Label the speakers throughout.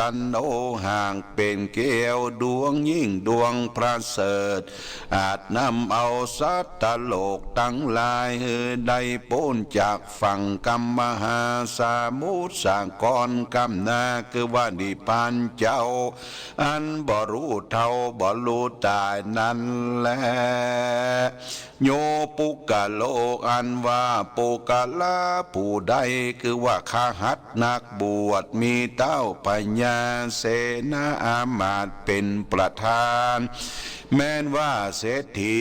Speaker 1: ตันโอห่างเป็นเกลียวดวงยิ่งดวงประเสริฐอาจนำเอาสัตตโลกทั้งหลายได้พ้นจากฝั่งกรรมมหาสมุทรสากรกำนาคือว่านิพพานเจ้าอันบ่รู้เท่าบ่รู้ตายนั่นแหละโยปุกะโลกอันว่าปุกะลาผู้ใดคือว่าข้าหัดนักบวชมีเต้าปัญญาเสนาอามาตย์เป็นประธานแม้นว่าเศรษฐี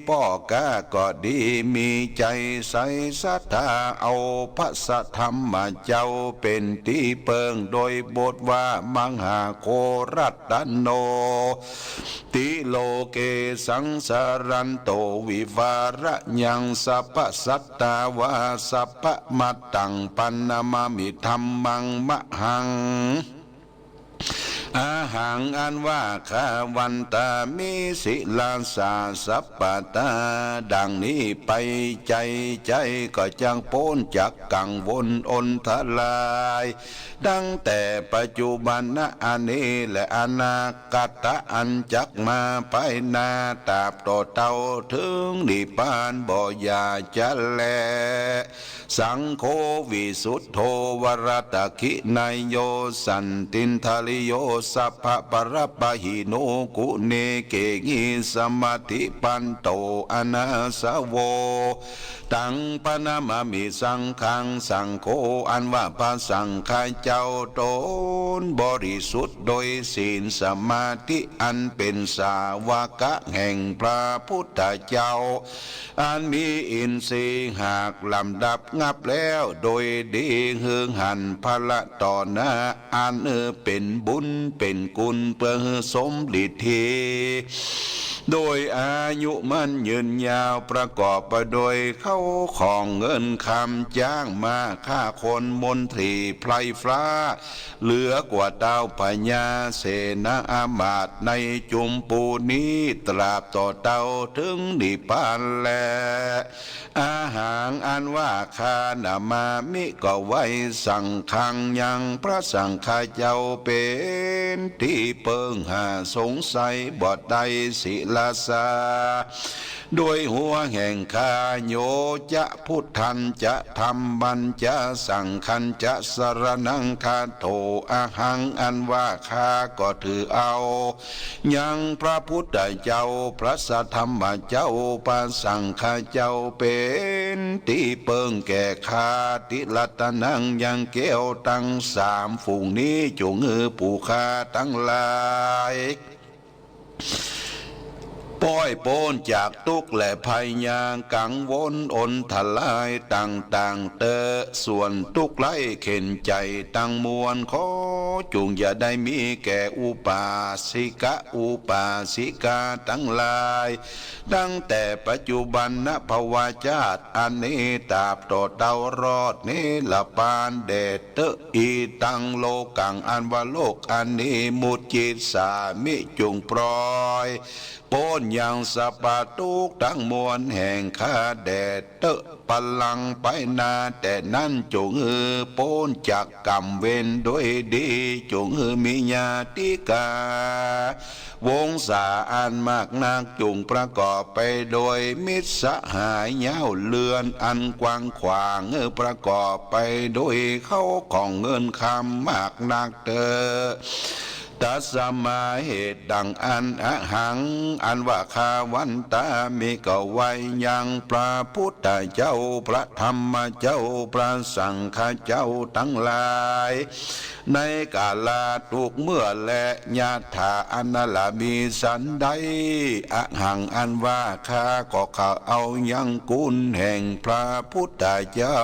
Speaker 1: พ่อกาก็ดีมีใจใสศรัทธาเอาพระสัทธรรมเจ้าเป็นที่เปิงโดยบทว่ามังหาโครัตตโนติโลเกสังสารันโตวิวาระยังสัพพสัตตาวาสัพพมัตตังปันนามามิธัมมังมะหังอาหังอันว่าข้าวันตามิสิลาสาสัพปตาดังนี้ไปใจก็จังพ้นจากกังวลอนทลายดังแต่ปัจจุบันนะอันนี้และอนาคตอันจักมาไปนาตราบต่อเต่าถึงนิพพานบ่อยาจะแลสังโฆวิสุทโธวรตคินายโยสันตินทาลิโยสัพพะปรปะหิโนกุเนเกงิสมาธิปันโตอนาสโวตังปนามามิสังขังสังโฆอันว่าพระสังฆเจ้าตนบริสุทธิ์โดยศีลสมาธิอันเป็นสาวกะแห่งพระพุทธเจ้าอันมีอินทรีย์หากลำดับงับแล้วโดยดีเฮืองหันพละต่อหน้าอันเป็นบุญเป็นกุลเพื่อสมฤทธิ์โดยอายุมันยืนยาวประกอบไปโดยเข้าของเงินคำจ้างมาฆ่าคนมนตรีไพรฟ้าเหลือกว่าดาวพญาเสนาอามาตย์ในจุมปูนี้ตราบต่อเต่าถึงนิพพานแลอาหารอันว่าคานามามิก็ไว้สั่งขังยังพระสังฆเจ้าเป็นที่เปิงหาสงสัยบ่ได้ศิลาสาด้วยหัวแห่งคาโยจะพุทธันจะธรรมัญจะสังขันจะสรนังคาโตอาหังอันว่าข้าก็ถือเอายังพระพุทธเจ้าพระสัทธรรมเจ้าพระสังฆเจ้าเป็นที่เปิงแก่ข้าติลัตนังยังเกี้ยวตั้งสามฝูงนี้จงผู้ข้าทั้งหลายป้อยโปนจากทุกข์และภัยยางกังวลอนทลายต่างเตอส่วนทุกข์ไร้เข็นใจตั้งมวลขอจุงอย่าได้มีแก่อุปาสิกาทั้งหลายตั้งแต่ปัจจุบันณภวาชาติอันนี้ตราบต่อเต่ารอดนี้ละปานเดชเตอีตังโลกังอันว่าโลกอันนี้มุจิตสามิจุงปล่อยโปนยังสะปาทุกทั้งมวลแห่งข้าแดดเตอะพลังไปนาแต่นั้นจงโปนจากกรรมเวนด้วยดีจงมีญาติกาวงศาอันมากนักจงประกอบไปโดยมิตรสหายเย้าเลือนอันกว้างขวางประกอบไปโดยเข้าของเงินคำมากนักเตอตัสมาเหตุดังอันอหังอันว่าข้าวันตามีก็ไว้ยังพระพุทธเจ้าพระธรรมเจ้าพระสังฆเจ้าทั้งหลายในกาลาทุกเมื่อและญาถาอันนลามีสันใดอหังอันว่าข้าก็ข้าเอายังกุลแห่งพระพุทธเจ้า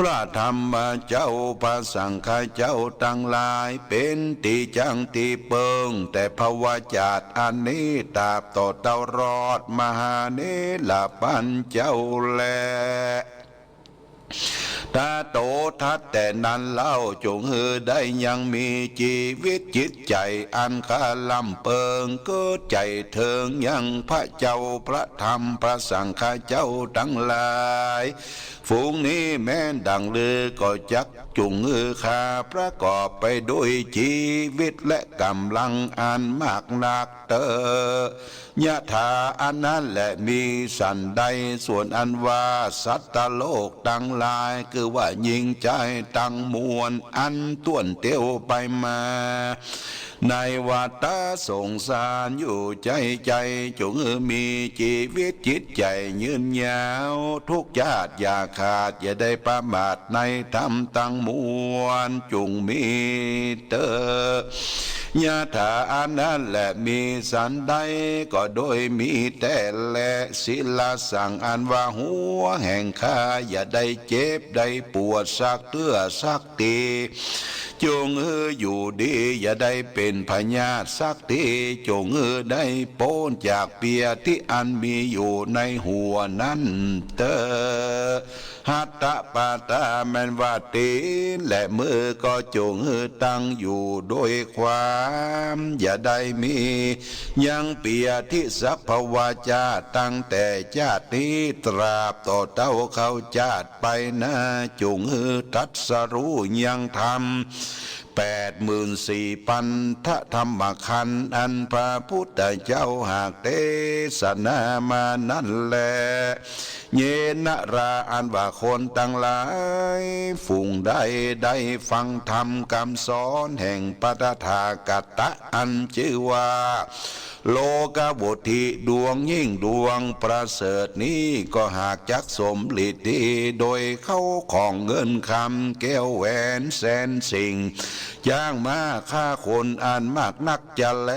Speaker 1: พระธรรมเจ้าพระสังฆเจ้าทั้งหลายเป็นที่จังที่เปิงแต่ภวจาตอันนี้ตราบต่อเต่ารอดมหาเนลปัญเจ้าแลตาโตทัดแต่นั้นเล่าจงได้ยังมีชีวิตจิตใจอันคาลำเปิงเกิดใจเถิงยังพระเจ้าพระธรรมพระสังฆเจ้าทั้งหลาย ฝูงนี้แม้นดังลือก็จักจุงมือขาประกอบไปด้วยชีวิตและกำลังอันมากนักเตอยะถาอันนั้นและมีสันใดส่วนอันว่าสัตตโลกตั้งหลายคือว่ายิงใจตั้งมวลอันต้วนเตียวไปมาในวัฏสงสารอยู่ใจจงมีชีวิตจิตใจยืนยาวทุกญาติอย่าขาดอย่าได้ประมาทในธรรมตั้งมวลจงมีเตอยะถาอันนั้นและมีสันใดก็โดยมีแต่และศิลาสั่งอันว่าหัวแห่งข้าอย่าได้เจ็บได้ปวดสักเตื้อสักตีจงอยู่ดีอย่าได้เป็นพญาสักทีจงได้โป้นจากเปียที่อันมีอยู่ในหัวนั้นเตอหัตตะปาตาแมนว่าตีนและมือก็จงตั้งอยู่โดยความอย่าได้มียังเปียที่สัพพวาจาตั้งแต่ชาตินี้ตราบต่อเต้าเขาชาติไปนะจงทัดสรู้ยังธรรม84,000ธรรมขันธ์อันพระพุทธเจ้าหากเทศนามานั่นแลเยนะราอันว่าคนตั้งหลายฝูงได้ฟังธรรมคำสอนแห่งปฐทากัตตะอันชื่อว่าโลกบุตรีดวงยิ่งดวงประเสริฐนี้ก็หากจักสมฤทธิโดยเข้าของเงินคำแก้วแหวนแสนสิ่งจ้างมาฆ่าคนอันมากนักจะแล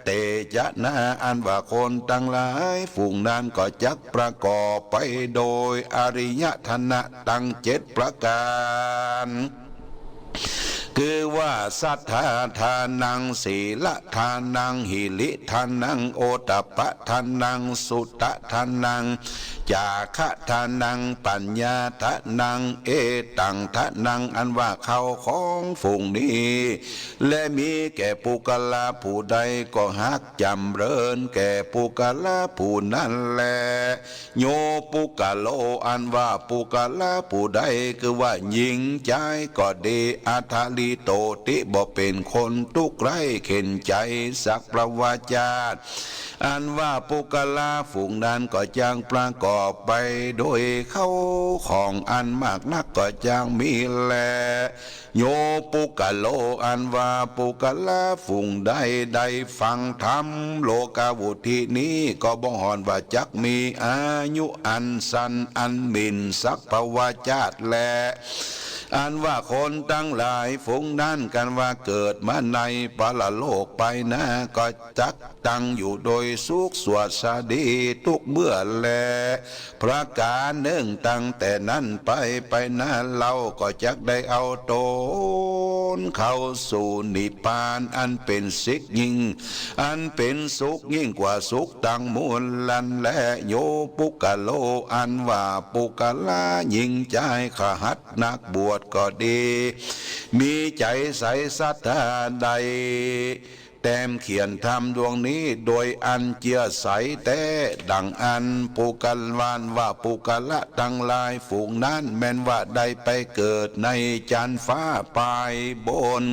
Speaker 1: เตจะนาอันว่าคนตั้งหลายฝูงนั้นก็จักประกอบไปโดยอริยธนะตั้ง7ประการคือว่าสัทธาทานังศีลทานังหิริทานังโอตปะทานังสุตทานังจาคะทานังปัญญาทานังเอตังทานังอันว่าเขาของฝูงนี้และมีแก่ปุกลาผู้ใดก็หักจำเริญแก่ปุกลาผู้นั้นแลโยปุกโลอันว่าปุกลาผู้ใดคือว่ายิงใจก็ดีอัทาลีโตติบ่เป็นคนทุกข์ไร้เข็นใจสักประวาจาตอันว่าปุกลาฝูงนั้นก็จางประกอบไปโดยเข้าของอันมากนักก็จางมีแลโยปุกโลอันว่าปุกลาฝูงได้ฟังธรรมโลกาวุธินี้ก็บ่หอนว่าจักมีอายุอันสันอันมินสักประวาจาตแลอันว่าคนตั้งหลายฝูงนั้นกันว่าเกิดมาในปรโลกไปนะก็จักตั้งอยู่โดยสุขสวดสดีทุกเมื่อแลประการหนึ่งตั้งแต่นั้นไปนะเราก็จักได้เอาตนเข้าสู่นิพพานอันเป็นสิกยิ่งอันเป็นสุขยิ่งกว่าสุขตั้งมูลลันและโยปุกโลอันว่าปุกลายิ่งใจขหัดนักบวชก็ดีมีใจใสศรัทธาใดแต้มเขียนธรรมดวงนี้โดยอันเจียใสแต่ดังอันปุกลวานว่าปุกละทั้งหลายฝูงนั้นแม้นว่าได้ไปเกิดในจันฟ้าปลายบน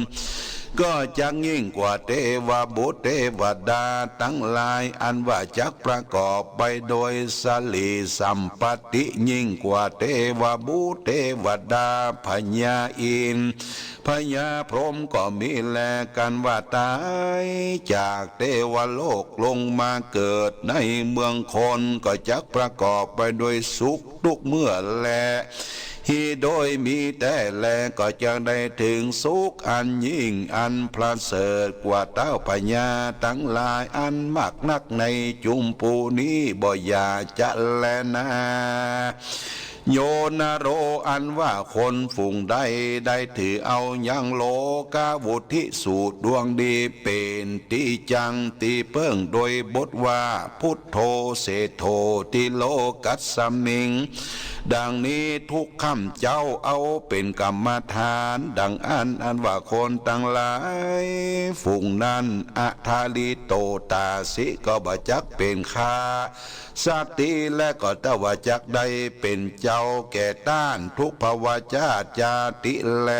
Speaker 1: ก็จักยิ่งกว่าเทวบุตรเทวดาทั้งหลายอันว่าจักประกอบไปโดยสลีสัมปติยิ่งกว่าเทวบุตรเทวดาพญาอินทร์พญาพรหมก็มีแลกันว่าตายจากเทวโลกลงมาเกิดในเมืองคนก็จักประกอบไปโดยสุขทุกเมื่อแลฮีโดยมีแต่แลก็จะได้ถึงสุขอันยิ่งอันประเสริฐกว่าเต้าพญาทั้งหลายอันมากนักในจุมปูนี้บ่อยาจะแลนะโยนาโรอันว่าคนฝูงได้ถือเอายังโลกาวุธิสูตรดวงดีเป็นตีจังตีเปิ้งโดยบทว่าพุทโธเสโธติโลกัสสมิงดังนี้ทุกคำเจ้าเอาเป็นกรรมฐานดังอันว่าคนตั้งหลายฝูงนั้นอัทาลิโตตาสิก็บ่จักเป็นข้าสติและก็ตวจักได้เป็นเจ้า าแก่ต้านทุกภวชาติจาติแล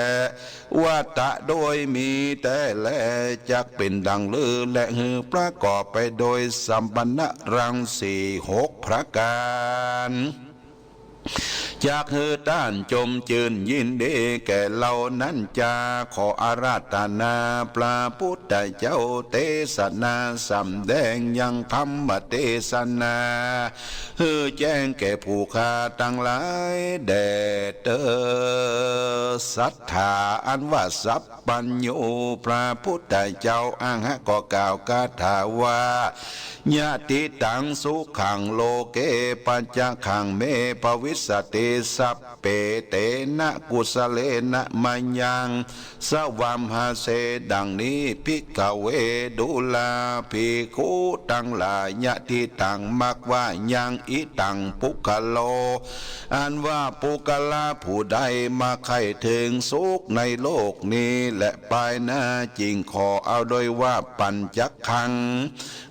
Speaker 1: วัฏะโดยมีแต่แลจักเป็นดังลือและหือประกอบไปโดยสัมปันนรังสี6ประการจากเฮอต้านจมจืนยินดีแก่เรานั้นจาขออาราธนาพระพุทธเจ้าเทศนาสำแดงยังธรรมเทศนาเฮอแจ้งแก่ผู้ข้าทั้งหลายแด่เตอศรัทธาอันว่าสัพปัญโยพระพุทธเจ้าอ้างก็กล่าวคาถาว่าญาติตังสุขังโลเกปัญจขังเมภวิสติสัพเปเตนะกุสเลนะมัญญังสวัมหาเสดังนี้ภิกขเวดุลาภิกขุตังหลายญาติตังมักว่ายังอิตังปุคโลอันว่าปุคลาผู้ใดมาใครถึงสุขในโลกนี้และปลายหน้าจริงขอเอาโดยว่าปัญจขัง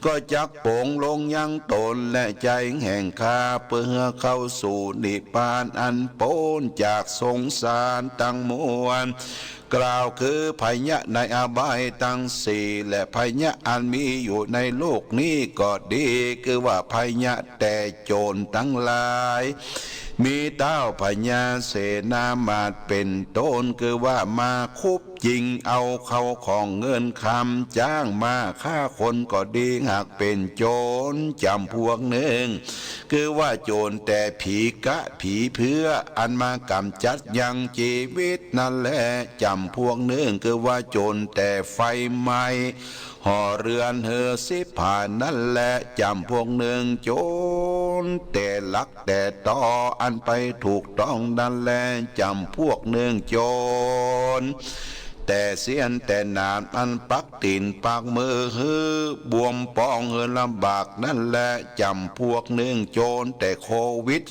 Speaker 1: ก็จักโป่งลงยังตนและใจแห่งข้าเพื่อเข้าสู่นิพพานอันโพ้นจากสงสารตั้งมวลกล่าวคือภัยะในอบายทั้งสี่และภัยะอันมีอยู่ในโลกนี้ก็ดีคือว่าภัยะแต่โจรทั้งหลายมีเต้าพญาเสนามาตเป็นต้นคือว่ามาคุบจริงเอาเขาของเงินคำจ้างมาฆ่าคนก็ดีหากเป็นโจรจำพวกหนึ่งคือว่าโจรแต่ผีกะผีเพื่ออันมากำจัดยังชีวิตนั่นแหละจำพวกหนึ่งคือว่าโจรแต่ไฟไหม้ห่อเรือนเฮอสิผ่านนั่นแหละจำพวกหนึ่งโจรแต่ลักแต่ต่ออันไปถูกต้องนั่นแหละจำพวกหนึ่งโจรแต่เสียนแต่นานอันปักตีนปากมือฮือบวมปองเฮอลำบากนั่นแหละจำพวกหนึ่งโจรแต่โควิด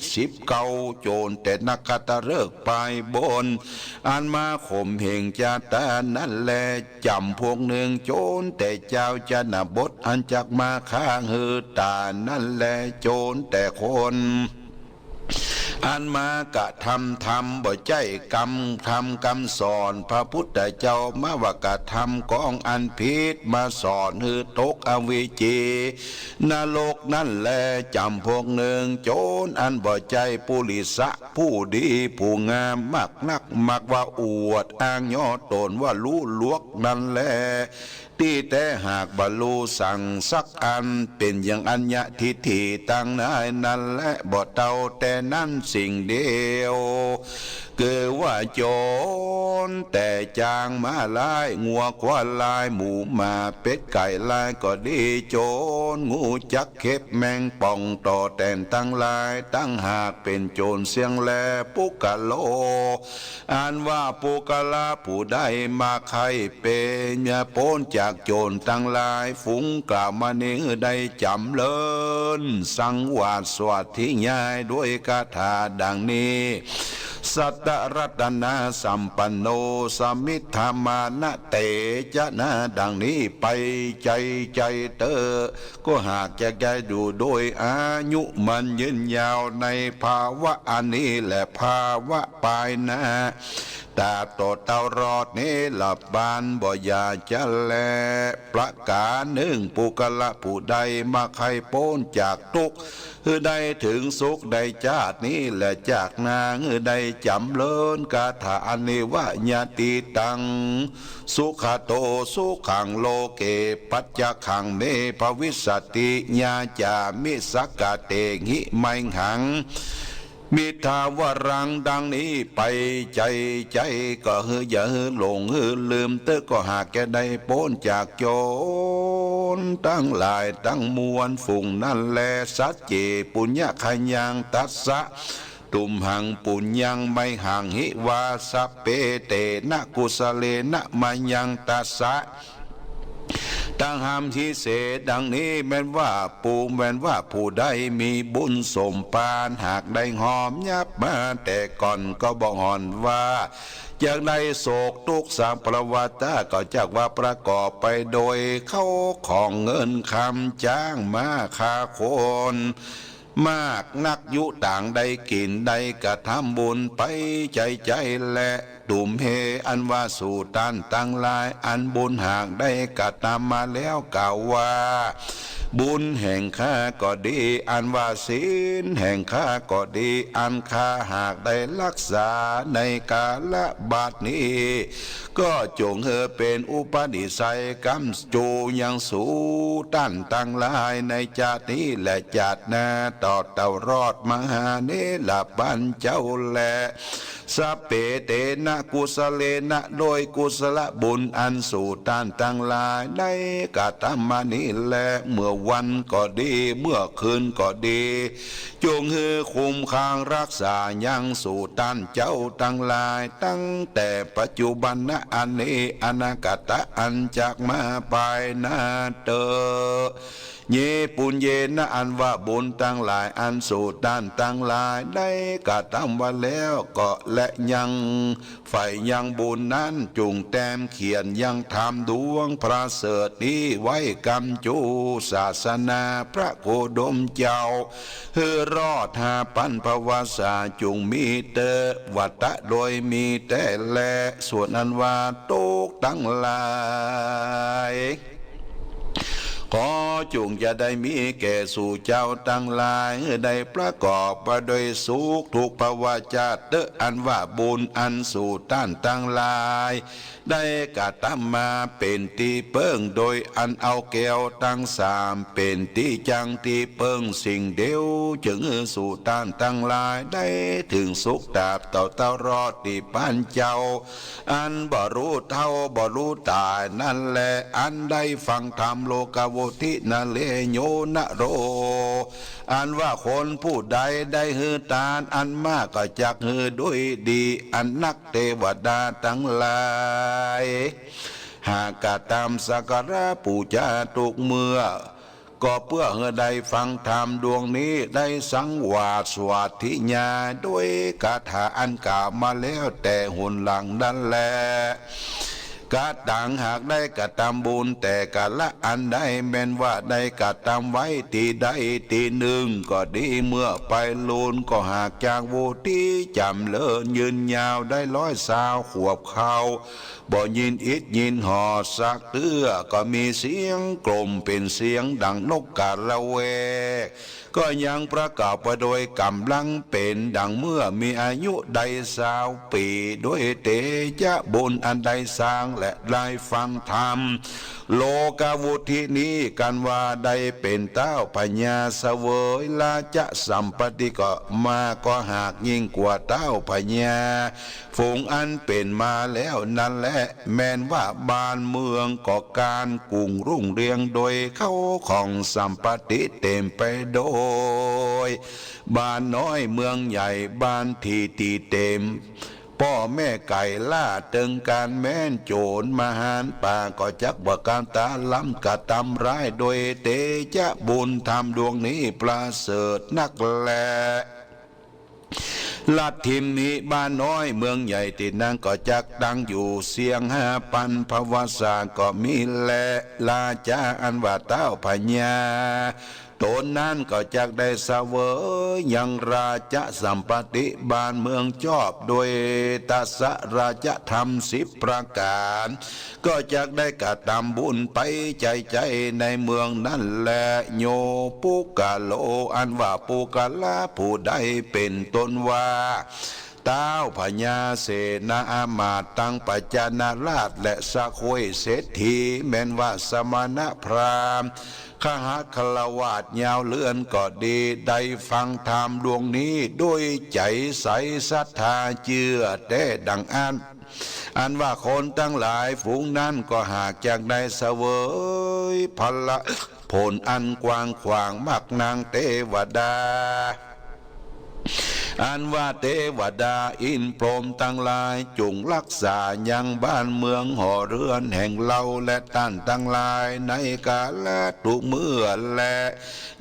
Speaker 1: 19โจรแต่นักกตฤกษ์ปลายบนอันมาข่มเหงจาตานั่นแหละจำพวกหนึ่งโจรแต่เจ้าจนบทอันจักมาข้างเฮอตานั่นแหละโจรแต่คนอันมากะทำบ่ใจกรรมทำกรรมสอนพระพุทธเจ้ามาว่ากะทำกองอันพิษมาสอนฮือตกอวิจีนรกนั่นแลจำพวกหนึ่งโจรอันบ่ใจปุริสะผู้ดีผู้งามมักนักมักว่าอวดอ้างย่อตนว่ารู้ลวกนั่นแลที่แต่หากบรรลุสั่งสักอันเป็นอย่างอัญญทิฏฐิตั้งนายนั่นและบ่เท่าแต่นั่นสิ่งเดียวคือว่าโจรแต่จางมาลายงัวควายลายหมูมาเป็ดไก่ลายก็ดีโจรงูจักเข็บแมงป่องต่อแต่นตั้งลายตั้งหากเป็นโจรเสียงแลปุกะโลอันว่าปุกะลาผู้ใดมาใครเป็นอย่าพ้นจากโจรตั้งหลายฝูงกล่าวมานี้ได้จำเลินสังวาสสวัสดิ์ยายด้วยคาถาดังนี้สัตตรัตนาสัมปันโนสมิทธามานะเตจะนะดังนี้ไปใจเตอก็หากจะได้ดูโดยอายุมันยืนยาวในภาวะอันนี้และภาวะปลายหน้าตาโตเตารอดนี้หลับบานบ่อยาจะแลประกาศหนึ่งปุกละผู้ใดมาใครโป้นจากทุกข์คือได้ถึงสุขได้ชาตินี้และจากนางได้จำเลินคาถาอันนี้ว่าญาติตังสุขโตสุขังโลเกปัจจขังเมภวิสติญาจามิสักกะเตหิไมหังมิทาวรังดังนี้ไปใจก็อย่าหลงลืมเตอก็หากแกได้พ้นจากโจรตั้งหลายตั้งมวลฝุ่งนั่นแลสัจเจปุญญคัญญังตัสสะตุมหังปุญญังไม่ห่างหิวาสเปเตนะกุสเลนะมัญญังตัสสะตั้งหามที่เสดังนี้แม้นว่าผู้ใดมีบุญสมปานหากได้หอมยับมาแต่ก่อนก็บอกหอนว่าจากได้โศกทุกข์สังประวัติก็จากว่าประกอบไปโดยเข้าของเงินคำจ้างมาคาคน มากนักยุต่างใดกินใดกระทำบุญไปใจและตุ่มเฮอันว่าสู่ตันตั้งลายอันบุญหากได้กระทำมาแล้วกล่าวว่าบุญแห่งข้าก็ดีอันว่าศีลแห่งข้าก็ดีอันข้าหากได้รักษาในกาลบัดนี้ก็จงเฮอเป็นอุปนิสัยกำจูยังสู่ตันตั้งลายในจาตินี้และจาติหน้าต่อเต่ารอดมหาเนลปัญเจ้าแลสัพเพเตนะกุสเลนะโดยกุศลบุญอันสู่ต้านตั้งหลายได้กะทำมานี้แลเมื่อวันก็ดีเมื่อคืนก็ดีจงฮือคุ้มครองรักษายังสู่ต้านเจ้าตั้งหลายตั้งแต่ปัจจุบันนะอันนี้อนาคตอันจากมาไปนาเตอเยปุญเยนะอันว่าบุญตั้งหลายอันสู่ต้านตั้งหลายได้กะทำไว้แล้วก็และยังฝ่ายยังบุญนั้นจุงแต้มเขียนยังทำดวงพระเสริฐนี้ไว้กำจูศาสนาพระโคดมเจ้าเฮือรอดหาปันภวาสาจุงมีเตวัตะโดยมีแต่แลส่วนอันว่าโตกตั้งหลายขอจงจะได้มีแก่สู่เจ้าตั้งหลายได้ประกอบไปโดยสุขทุกภาวะจาตอันว่าบุญอันสู่ต้านตั้งหลายได้กระทำมาเป็นตีเปิ้งโดยอันเอาแก้วตั้งสามเป็นตีจังตีเปิ้งสิ่งเดียวจึงสู่ต้านตั้งหลายได้ถึงสุขดาบต่อเต้ารอดตีปานเจ้าอันบ่รู้เท่าบ่รู้ตายนั่นแหละอันได้ฟังธรรมโลกาโวทินาเลโยนะโรอันว่าคนผู้ใดได้ฮือตาลอันมากก็จักฮือด้วยดีอันนักเทวดาทั้งหลายหากกะตามสักการะปูชาทุกเมื่อก็เพื่อให้ได้ฟังธรรมดวงนี้ได้สังวาสวัสดิญาด้วยคาถาอันกล่าวมาแล้วแต่หุนหลังนั่นแหละกะต่างหากได้กะทำบุญแต่กะละอันได้แม้นว่าได้กะทำไว้ทีใดทีหนึ่งก็ดีเมื่อไปลูนก็หากจากโวทีจำเลินยืนยาวได้120 ขวบเขาบ่ยินอิดยินหอสักเตื้อก็มีเสียงกลมเป็นเสียงดังนกกาละเวกก็ยังประกอบไปโดยกำลังเป็นดังเมื่อมีอายุได้20 ปีด้วยเตจะบุญอันใดสร้างและได้ฟังธรรมโลกาวุธินี้กันว่าได้เป็นเต้าพญาเสวยลาจะสัมปติก็มาก็หากยิ่งกว่าเต้าพญาฝูงอันเป็นมาแล้วนั่นแหละแม้นว่าบ้านเมืองก็การกุ่งรุ่งเรืองโดยเข้าของสัมปติเต็มไปโดยบ้านน้อยเมืองใหญ่บ้านที่ตีเต็มพ่อแม่ไก่ล่าตึงการแม่นโจรมหารป่าก็จักว่าการตาล้ำกะตำร้ายโดยเตจะบุญธรรมดวงนี้ประเสริฐนักแลลัดทิมนี้บ้านน้อยเมืองใหญ่ติดนางก็จักดังอยู่เสียง5,000 ภวสาก็มีแลลาจาอันว่าเต้าพญาตนนั้นก็จักได้เสวยยังราชสัมปติบ้านเมืองชอบโดยตัสสะราชธรรม10 ประการก็จักได้กระทำบุญไปใจในเมืองนั่นแหละโยปุกะโลอันว่าปุกะละผู้ใดเป็นตนว่าเต้าพญาเสนาอามาตย์ตั้งปัจจานาราชและสะโคยเศรษฐีแม้นว่าสมณพราหมณ์ขหคลวาดยาวเลื่อนก็ดีได้ฟังธรรมดวงนี้ด้วยใจใสศรัทธาเชื่อแต่ดังอันว่าคนทั้งหลายฝูงนั้นก็หากจากได้เสวยพละผลอันกว้างขวางมักนางเทวดาอันว่าเทวดาอินพรหมทั้งหลายจงรักษายังบ้านเมืองห่อเรือนแห่งเราและท่านทั้งหลายในกาลทุกเมื่อและ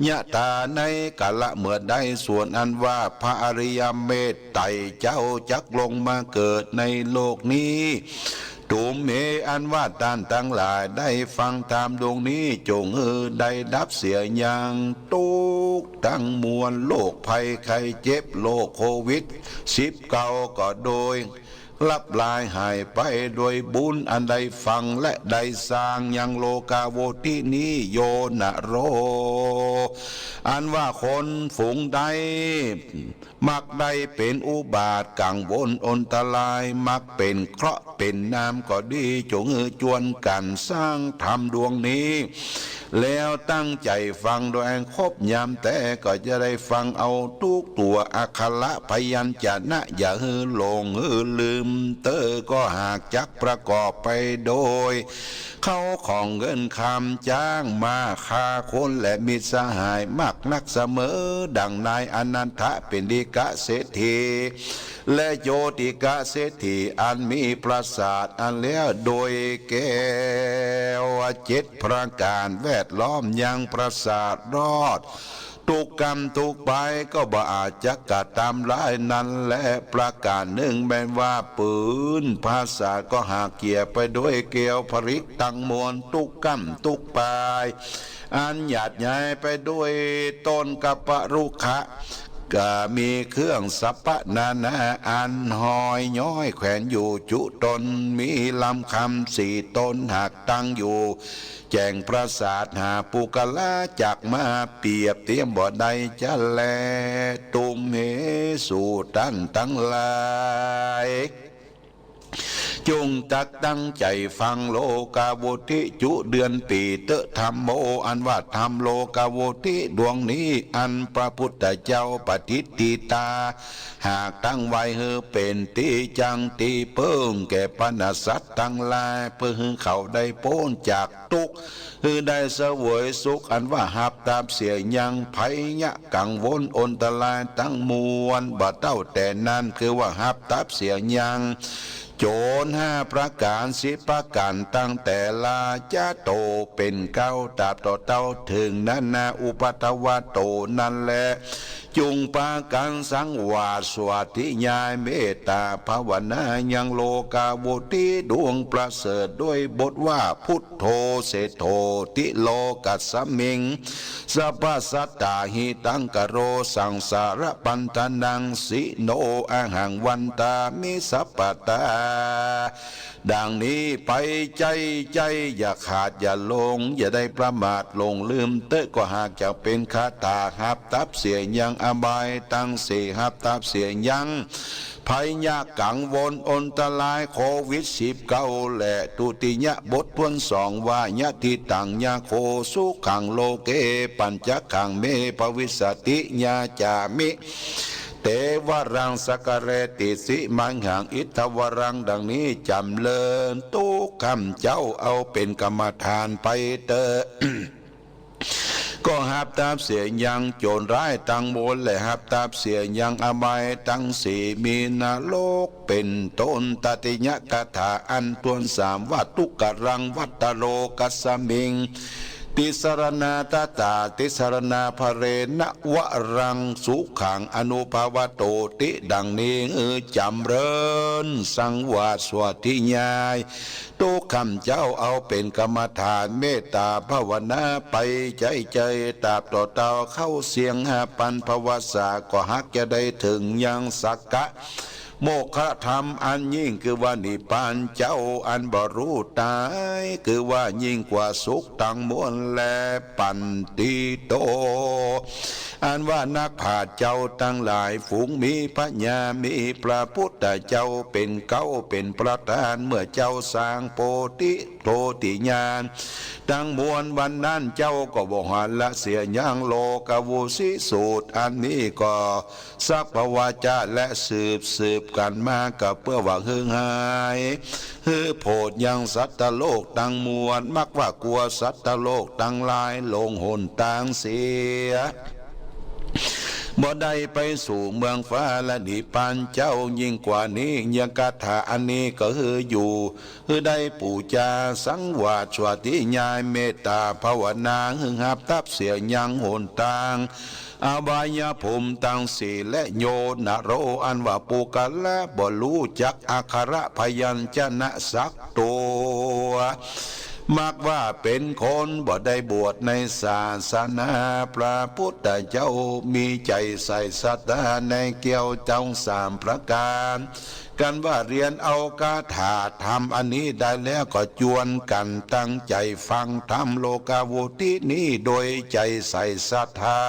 Speaker 1: ยะตาในกาละเมื่อใดส่วนอันว่าพระอริยเมตไตรเจ้าจักลงมาเกิดในโลกนี้ ตุมเมอันว่าท่านทั้งหลายได้ฟังธรรมดวงนี้จงได้ดับเสียอย่างทุกทั้งมวลโรคภัยไข้เจ็บโรคโควิด-19ก็โดยลับลายหายไปโดยบุญอันใดฟังและใดสร้างยังโลกาโวทินี้โยนะโรอันว่าคนฝูงใดมักได้เป็นอุบาทกังวลอนตรายมักเป็นเคราะห์เป็นน้ำก็ดีจงจวนกันสร้างธรรมดวงนี้แล้วตั้งใจฟังโดยครบยามแต่ก็จะได้ฟังเอาทุกตัวอักขระพยัญชนะอย่าหลงลืมก็หากจักประกอบไปโดยเขาของเงินคำจ้างมาค่าคนและมิตรสหายมักนักเสมอดังนายอนันทะเป็นดิกะเศรษฐีและโยติกะเศรษฐีอันมีปราสาทอันแล้วโดยแก้ว7 ประการแวดล้อมยังปราสาทรอดทุกกรรมทุกไปก็บ่อาจจะกะตามร้ายนั้นและประการหนึ่งแม้ว่าปืนภาษาก็หากเกี่ยไปด้วยเกลียวผริกตั้งมวลทุกกรรมทุกปายอันหยาดใหญ่ไปด้วยต้นกัปปะรุขะก็มีเครื่องสัพพนานาอันหอยย้อยแขวนอยู่จุตนมีลำคำ4 ต้นหากตั้งอยู่แจ้งปราสาทหาปุกละจักมาเปรียบเทียมบ่ได้จะแลตุมเหสู่ท่านทั้งหลายจงตักตั้งใจฟังโลกาโวทิจุเดือนปีเตธรรมโมอันว่าธรรมโลกาโวทิดวงนี้อันพระพุทธเจ้าปฏิทิตาหากตั้งไว้เป็นตีจังตีเพิ่งแก่ปณสัตว์ทั้งหลายเพื่อเขาได้พ้นจากทุกข์ได้เสวยสุขอันว่าหับตามเสียยังภัยยะกังวลอนตรายตั้งมวลบ่เต้าแต่นั้นคือว่าหับตามเสียยังโจร5 ประการ10 ประการตั้งแต่ลาจะโตเป็นเก้าตราบต่อเต้าถึงนั้นนาอุปัตวะโตนั่นแหละจุงปากันสังวาสวัสดิญาณเมตตาภาวนายังโลกาโวทิดวงประเสริฐด้วยบทว่าพุทโธเสโธติโลกัสสมิงสัพพสัตตาหิตังกโรสังสารปันตนังสิโนอาหังวันตามิสัพปตาดังนี้ไปใจอย่าขาดอย่าลงอย่าได้ประมาทลงลืมก็หากจะเป็นคาถาหับตับเสียยังอบายตั้ง4 หับตับเสียยังภัยยะกังวลอนตรายโควิด-19และตุติยะบททวน2ว่ายะทิตังยาโคสุขังโลเกปัญจขังเมภวิสติญาจามิเตวรังสกเรติสิมังหังอิทธวรังดังนี้จำเลินทุกคำเจ้าเอาเป็นกรรมฐานไปเตอ ก็หับตาบเสียยังโจรร้ายตั้งบนและหับตาบเสียยังอบายตั้ง4มีนโลกเป็นต้นตติยกถาอันตวน3ว่าทุกกรังวัตโลกัสสมิงติสรณาตตาติสรณาภเรณวรังสุขังอนุภาวโตติดังนี้จำเริญสังวาสวัสดิญาณทุกคำเจ้าเอาเป็นกรรมฐานเมตตาภาวนาไปใจตราบต่อเต่าเข้าเสียงปันภวสาก็ฮักจะได้ถึงยังสักกะโมกขธรรมอันยิ่งคือว่านิพพานเจ้าอันบรูตายคือว่ายิ่งกว่าสุขตั้งมวลและปันติโตอันว่านักผาเจ้าตั้งหลายฝูงมีปัญญามีพระพุทธเจ้าเป็นเก้าเป็นประธานเมื่อเจ้าสร้างโพธิญาณตั้งมวลวันนั้นเจ้าก็บ่หันละเสียยังโลกวุสิสูตรอันนี้ก็สัพพวาจาและสืบกันมากับเพื่อว่าหายโพดยังสัตตโลกตั้งมวลมักว่ากลัวสัตตโลกตั้งหลายลงหนต่างเสีย บ่ได้ไปสู่เมืองฟ้าและนิพพานเจ้ายิ่งกว่านี้ยังคาถาอันนี้ก็คืออยู่คือได้ปูจาสังวาสสวดที่ญาณเมตตาภาวนาหึงหับทับเสียยังโหนตางอาบายภูมิตังสีและโยนโรอันว่าปูกะละบ่รู้จักอักขระพยัญชนะสักตัวมักว่าเป็นคนบ่ได้บวชในศาสนาพระพุทธเจ้ามีใจใส่ศรัทธาในเกี่ยวเจ้าสามประการกันว่าเรียนเอาคาถาธรรมอันนี้ได้แล้วก็จวนกันตั้งใจฟังธรรมโลกาวุตินี้โดยใจใส่ศรัทธา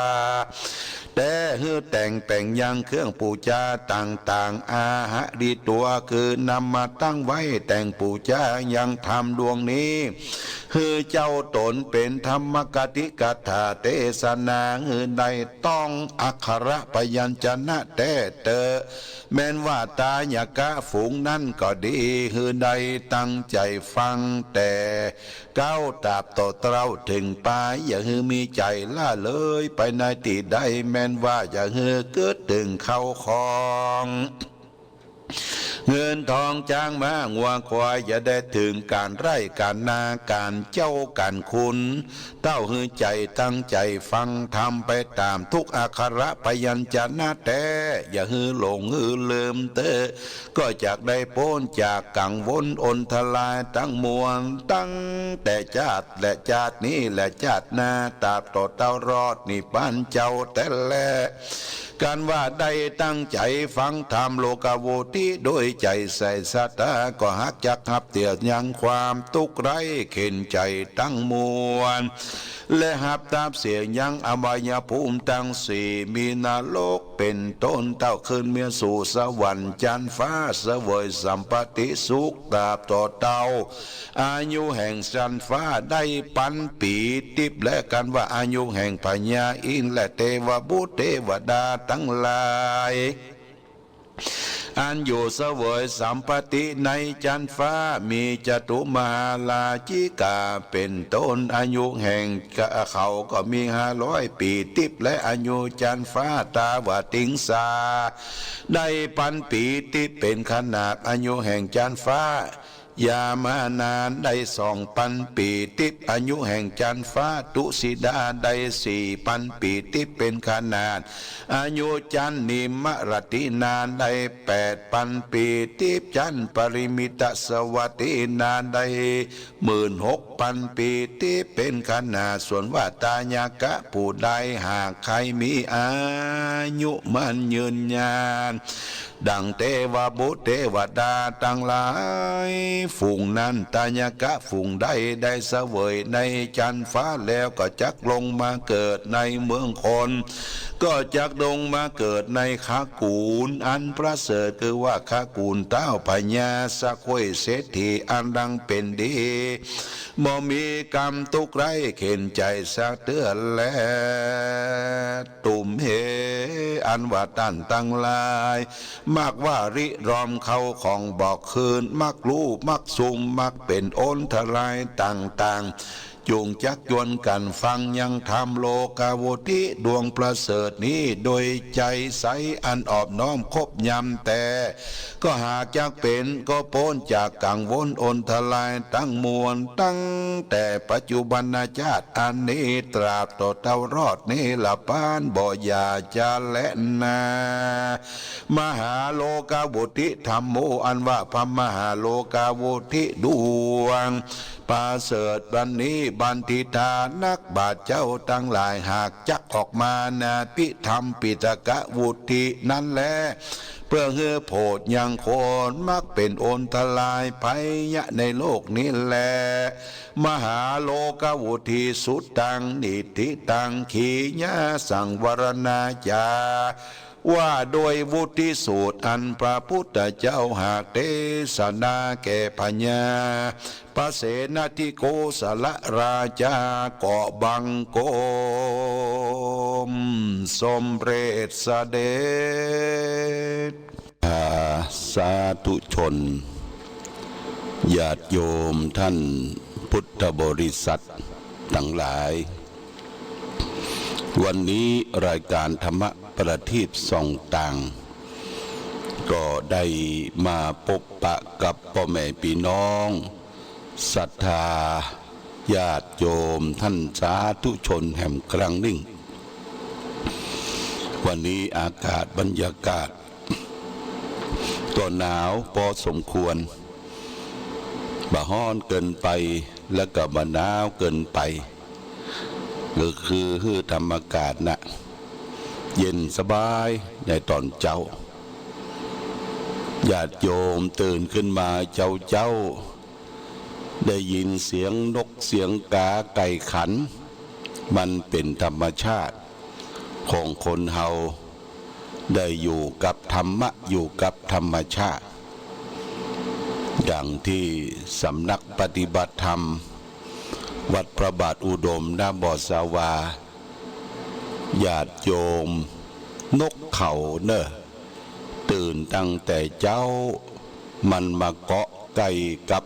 Speaker 1: แต่ฮือแต่งยังเครื่องปูจาต่างๆอาหะดีตัวคือนำมาตั้งไว้แต่งปูจายังทำดวงนี้ฮือเจ้าตนเป็นธรรมกติกถาเทศนาฮือใดต้องอักขระพยัญชนะแต่เตอแม้นว่าตายกะฝูงนั่นก็ดีฮือใดตั้งใจฟังแต่ก้าวตาบต่อเต้าถึงปลายอย่าฮือมีใจล่าเลยไปในที่ใดแม้นว่าอย่าฮือเกิดถึงเข้าคลองเงินทองจ้างมางัวควายอย่าได้ถึงการไร่การนาการเจ้าการคุณเต้าหือใจตั้งใจฟังทำไปตามทุกอักขระพยัญชนะแต่อย่าหือหลงหือลืมเตอก็จากได้พ้นจากกังวลอนทลายตั้งมวลตั้งแต่ชาติและชาตินี้และชาติหน้าตราบต่อเต้ารอดนิพพานเจ้าแต่แลการว่าได้ตั้งใจฟังธรรมโลกาวุติโดยใจใส่ศรัทธาก็หักจักหับเตียยังความทุกข์ไร้เข็นใจตั้งมวลและหับตามเสียงยังอบายภูมิตั้งสี่มีนรกเป็นต้นเต้าขึ้นเมียสู่สวรรค์จันทร์ฟ้าเสวยสัมปติสุขตราบต่อเต้าอายุแห่งจันทร์ฟ้าได้ปันปีติบและกันว่าอายุแห่งพญาอินทร์และเทวบุตรเทวดาทั้งหลายอันอยู่เสวยสัมปติในจันทร์ฟ้ามีจตุมาลาจิกาเป็นต้นอายุแห่งเขาก็มี500 ปีติบและอายุจันทร์ฟ้าตาวติงสาได้ปันปีติบเป็นขนาดอายุแห่งจันทร์ฟ้ายามานานได้2,000 ปีติบอายุแห่งจันทร์ฟ้าตุสิดาได้4,000 ปีติบเป็นขนาดอายุจันทร์นิมรตินานได้8,000 ปีติบจันทร์ปริมิตสวัสดินานได้16,000 ปีติบเป็นขนาดส่วนว่าตายากะผู้ใดหากใครมีอายุมันยืนยานดังเทวบุตรเทวดาทั้งหลายฝูงนั้นตายกะฝูงใดได้เสวยในจันทร์ฟ้าแล้วก็จักลงมาเกิดในเมืองคนก็จักลงมาเกิดในขากูลอันประเสริฐคือว่าขากูลเต้าพญาสะควยเศรษฐีอันดังเป็นดีบ่มีกรรมทุกข์ไรเข็นใจสักเตือนแลตุ่มเหอันว่าตันตั้งลายมากว่าริรอมเขาของบอกคืนมักลูบมักซุมมักเป็นโอนทลายต่างๆจูงจักยวนกันฟังยังทำโลกาวุติดวงประเสริฐนี้โดยใจใสอันออบน้อมคบยำแต่ก็หากจักเป็นก็พ้นจากกังวลอนทลายตั้งมวลตั้งแต่ปัจจุบันชาติอันนี้ตราบต่อเท่ารอดนี้ละปานบ่อยาจะและนามหาโลกาวุติธรรมโมอันว่าพระมหาโลกาวุติดวงประเสริฐบันนี้บันทิตานักบาทเจ้าทั้งหลายหากจักออกมานาพิธรรมปิตกะวุตินั้นแลเพื่อเฮือโพดยังโคนมักเป็นโอนทลายภัยยะในโลกนี้แลมหาโลกวุติสุดตังนิติตังขีญาสังวรณาจาว่าโดยวุติสูตรอันพระพุทธเจ้าหากเทศนาแก่พญาพระเสนาธิโกสลราชาเกาะบังโกมสมเร็จเสด็จสาธุชนญาติโยมท่านพุทธบริษัททั้งหลายวันนี้รายการธรรม ประทีปส่องต่าง ก็ได้มาพบปะกับพ่อแม่พี่น้องศรัทธาญาติโยมท่านสาธุชนแห่งครั้งนิ่งวันนี้อากาศบรรยากาศตัวหนาวพอสมควรบ่ฮ้อนเกินไปและก็บ่หนาวเกินไปก็คือธรรมอากาศนะเย็นสบายในตอนเจ้าญาติโยมตื่นขึ้นมาเจ้าได้ยินเสียงนกเสียงกาไก่ขันมันเป็นธรรมชาติของคนเฮาได้อยู่กับธรรมะอยู่กับธรรมชาติอย่างที่สำนักปฏิบัติธรรมวัดพระบาทอุดมนาบ่อสาวาญาติโยมนกเขาเนอะตื่นตั้งแต่เจ้ามันมาเกาะไก่กับ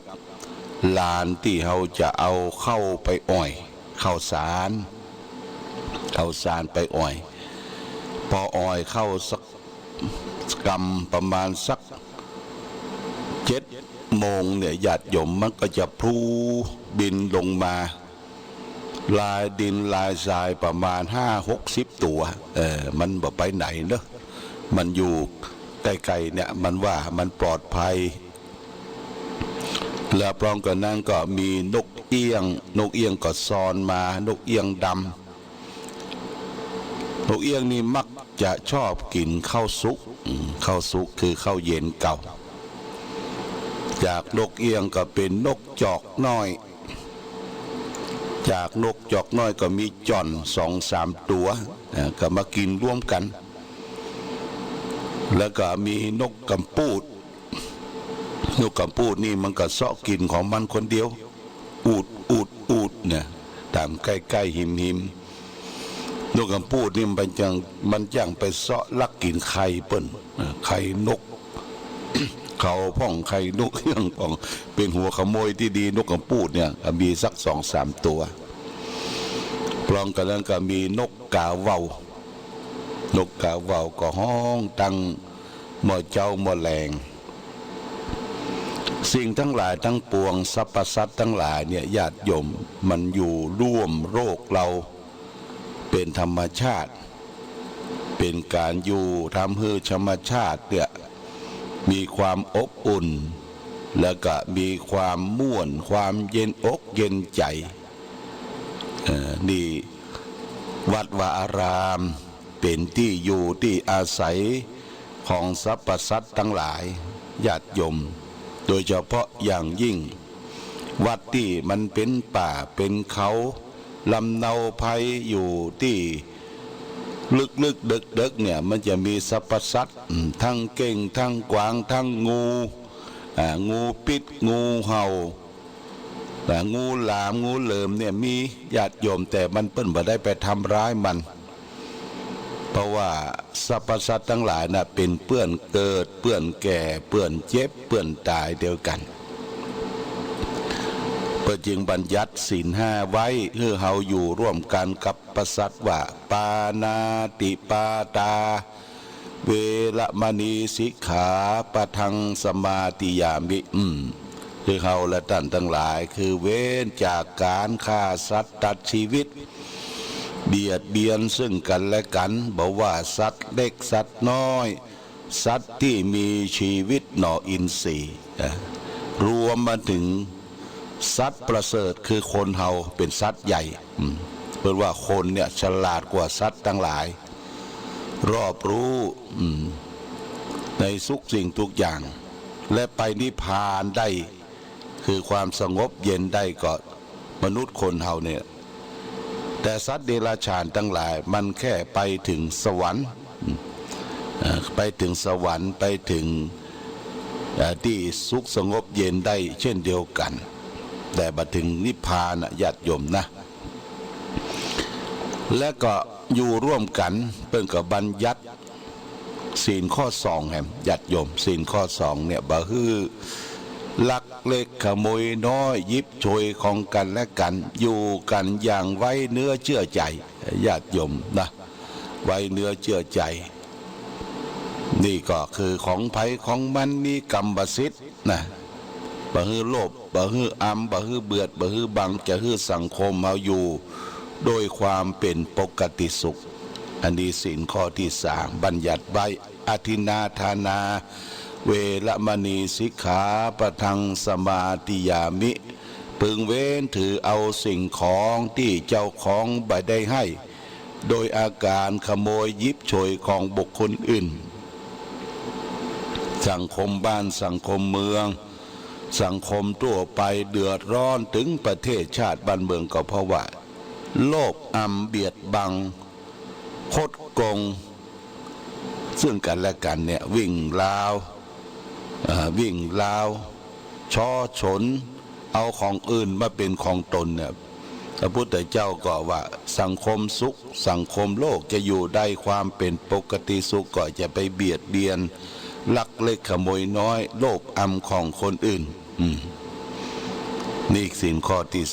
Speaker 1: ลานที่เขาจะเอาเข้าไปอ้อยข้าวสารไปอ้อยพออ้อยเข้าสักกำประมาณสัก7 โมงเนี่ยญาติโยมมันก็จะพลูบินลงมาลายดินลายทรายประมาณ50-60 ตัวมันบ่ไปไหนเนอะมันอยู่ใกล้ๆเนี่ยมันว่ามันปลอดภัยแล้วพร้อมกันนั้นก็มีนกเอี้ยงก็ซ้อนมานกเอี้ยงดำนกเอี้ยงนี่มักจะชอบกินข้าวสุกคือข้าวเย็นเก่าจากนกเอี้ยงก็เป็นนกจอกน้อยจากนกจอกน้อยก็มีจ่อน2-3 ตัวก็มากินร่วมกันแล้วก็มีนกกำปูดนี่มันก็เสาะกินของมันคนเดียวอูดเนี่ยตามใกล้ๆหิมนกกำปูดนี่มันจังไปเสาะลักกินไข่เปิ้นไข่นก เขาพ่องไข่นกเอี้ยงพ่องเป็นหัวขโมยที่ดีนกกำปูดเนี่ยมีสัก2-3 ตัวพร้อมกันนั้นก็มีนกกาเว้านกกาเว้าก็ห้องตั้งหมอเจ้าหมอแรงสิ่งทั้งหลายทั้งปวงสรรพสัตว์ทั้งหลายเนี่ยญาติโยมมันอยู่ร่วมโลกเราเป็นธรรมชาติเป็นการอยู่ทำให้ธรรมชาติเนี่ยมีความอบอุ่นแล้วก็มีความม่วนความเย็นอกเย็นใจนี่วัดวาอารามเป็นที่อยู่ที่อาศัยของสรรพสัตว์ทั้งหลายญาติโยมโดยเฉพาะอย่างยิ่งวัดที่มันเป็นป่าเป็นเขาลำเนาภัยอยู่ที่ลึกๆดึกๆเนี่ยมันจะมีสรรพสัตว์ทั้งเก่งทั้งกวางทั้งงูปิดงูเห่างูหลามงูเหลิมเนี่ยมีญาติโยมแต่มันเปิ้นบ่ได้ไปทำร้ายมันเพราะว่าสรรพสัตว์ทั้งหลายน่ะเป็นเปื้อนเกิดเปื้อนแก่เปื้อนเจ็บเปื้อนตายเดียวกันเพื่อจึงบัญญัติศีล5ไว้เพื่อเฮาอยู่ร่วมกันกับสัตว์ว่าปานาติปาตาเวรมณีสิกขาปะทังสมาติยามิคือเฮาและท่านทั้งหลายคือเว้นจากการฆ่าสัตว์ตัดชีวิตเบียดเบียนซึ่งกันและกันบอกว่าสัตว์เล็กสัตว์น้อยสัตว์ที่มีชีวิตหน่ออินทรีย์รวมมาถึงสัตว์ประเสริฐคือคนเฮาเป็นสัตว์ใหญ่เพราะว่าคนเนี่ยฉลาดกว่าสัตว์ทั้งหลายรอบรู้ในทุกสิ่งทุกอย่างและไปนิพพานได้คือความสงบเย็นได้ก็มนุษย์คนเฮาเนี่ยแต่สัตว์เดรัจฉานทั้งหลายมันแค่ไปถึงสวรรค์ไปถึงสวรรค์ไปถึงที่สุขสงบเย็นได้เช่นเดียวกันแต่มาถึงนิพพานญาติโยมนะและก็อยู่ร่วมกันเพิ่งกับบัญญัติศีลข้อ2แห่งญาติโยมศีลข้อ2เนี่ยบ่ฮือลักเล็กขโมยน้อยยิบโชยของกันและกันอยู่กันอย่างไว้เนื้อเชื่อใจญาติโยมนะ ไว้เนื้อเชื่อใจนี่ก็คือของไผของมันมีกรรมสิทธิ์นะบ่ฮือโลภบ่ฮืออัมบ่ฮือเบือดบ่ฮือบังจะฮือสังคมเอาอยู่โดยความเป็นปกติสุขอันนี้ศีลข้อที่3บัญญัติไว้อทินนาทานาเวรมณีสิกขาปะทังสมาติยามิพึงเว้นถือเอาสิ่งของที่เจ้าของบ่ได้ให้โดยอาการขโมยยิบฉวยของบุคคลอื่นสังคมบ้านสังคมเมืองสังคมทั่วไปเดือดร้อนถึงประเทศชาติบ้านเมืองก็เพราะว่าโลภอำเบียดบังคดโกงซึ่งกันและกันเนี่ยวิ่งราวช่อฉนเอาของอื่นมาเป็นของตนเนี่ยพระพุทธเจ้าก็ว่าสังคมสุขสังคมโลกจะอยู่ได้ความเป็นปกติสุขก็จะไปเบียดเบียนลักเล็กขโมยน้อยโลภอำของคนอื่นนี่ศีลข้อที่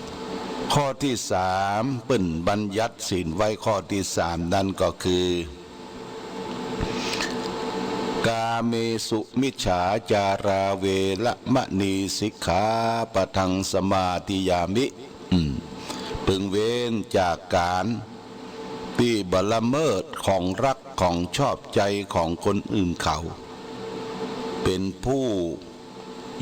Speaker 1: 2ข้อที่3เปิ้นบัญญัติศีลไว้ข้อที่3นั่นก็คือกาเมสุมิจฉาจาราเวรมณีสิกขาปะทังสมาธิยามิพึงเว้นจากการปีบละเมิดของรักของชอบใจของคนอื่นเขาเป็นผู้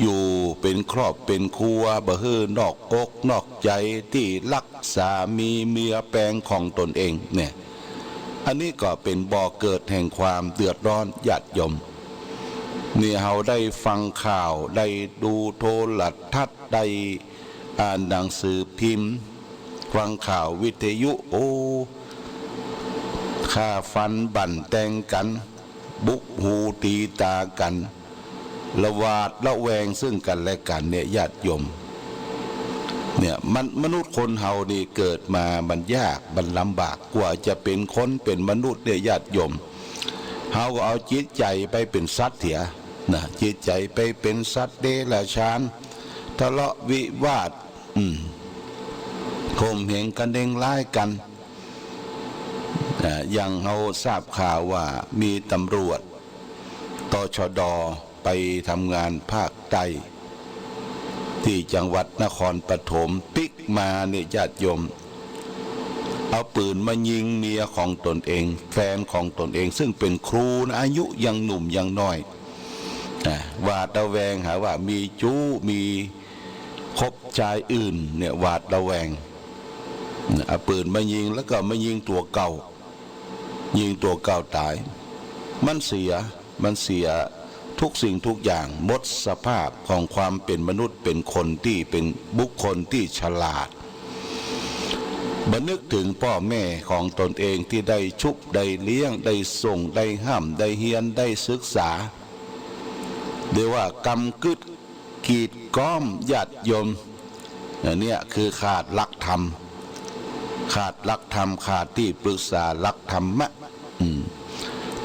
Speaker 1: อยู่เป็นครอบเป็นครัวบ่ฮื้อนอกอกนอกใจที่รักสามีเมียแปลงของตนเองเนี่ยอันนี้ก็เป็นบ่อเกิดแห่งความเดือดร้อนญาติโยมนี่เราได้ฟังข่าวได้ดูโทรทัศน์ได้อ่านหนังสือพิมพ์ฟังข่าววิทยุฆ่าฟันบั่นแต่งกันบุกหูตีตากันละหวาดละแวงซึ่งกันและกันเนี่ยญาติโยมเนี่ยมนุษย์คนเฮานี่เกิดมามันยากมันลำบากกว่าจะเป็นคนเป็นมนุษย์เนี่ยญาติโยมเฮาก็เอาจิตใจไปเป็นสัตว์เถียนะจิตใจไปเป็นสัตว์เดรัจฉานทะเลาะวิวาทข่มเหงกันเองร้ายกันอย่างเราทราบข่าวว่ามีตำรวจตชด.ไปทำงานภาคใต้ที่จังหวัดนครปฐมปิกมาเนี่ยญาติโยมเอาปืนมายิงเมียของตนเองแฟนของตนเองซึ่งเป็นครูนะอายุยังหนุ่มยังน้อยหวาดระแวงหาว่ามีจู้มีคบชายอื่นเนี่ยหวาดระแวงเอาปืนมายิงแล้วก็มายิงตัวเก่าตายมันเสียทุกสิ่งทุกอย่างหมดสภาพของความเป็นมนุษย์เป็นคนที่เป็นบุคคลที่ฉลาดบันึกถึงพ่อแม่ของตนเองที่ได้ชุบได้เลี้ยงได้ส่งได้ห้ามได้เฮียนได้ศึกษาเรียกว่ากำกึดกีดก้อมญาติโยมเนี่ยคือขาดหลักธรรมขาดที่ปรึกษาหลักธรรมะ